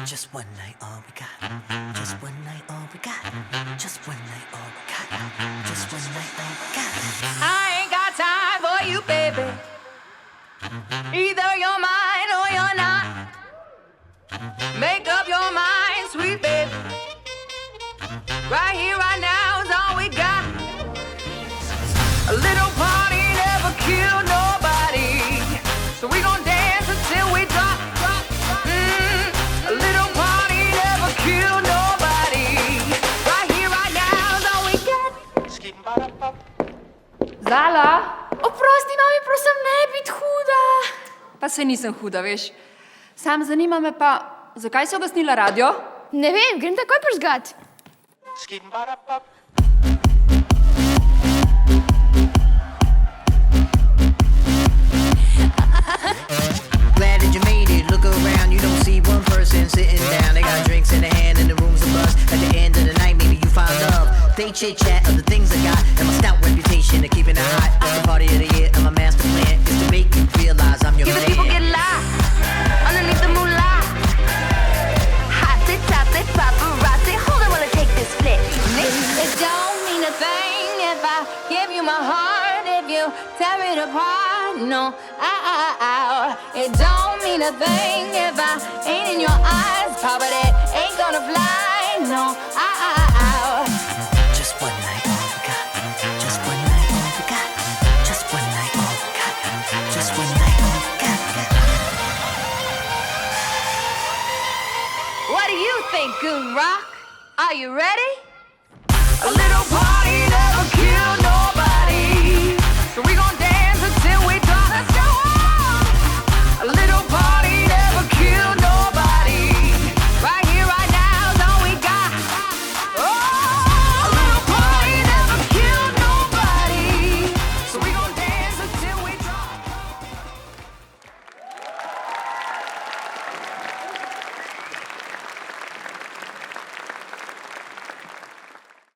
Just one night, all we got. Just one night, all we got. Just one night, all we got. Just one night, all we got. I ain't got time for you, baby. Either you're mine or you're not. Make up your mind, sweet baby. Right here, right now is all we got. A little party never killed nobody, so we gon' dance until we drop. A little party never killed nobody. Right here, right now is all we got. Zala, oprosti, mami, prosim, ne biti huda. Pa se nisem huda, veš. Sam zanima me pa, zakaj si ugasnila radio? Ne vem, grem takoj prižgat. Glad that you made it. Look around, you don't see one person sitting down. They got drinks in their hand and the room's a buzz. At the end of the night, maybe you find love. They chit chat of the things I got and my stout reputation of keeping it hot. It's the party of the year and my master plan is to make you realize I'm your Give man. the people get lost underneath the moolah. Hot it, top it, paparazzi. Hold on while I take this flick. It don't mean a thing if I give you my heart, if you tear it apart. No, it don't mean a thing if I ain't in your eyes. Papa, that ain't gonna fly. No, Just one night, all we got. Just one night, all we got. Just one night, all we got. Just one night, all we got. What do you think, GoonRock? Are you ready? A little party.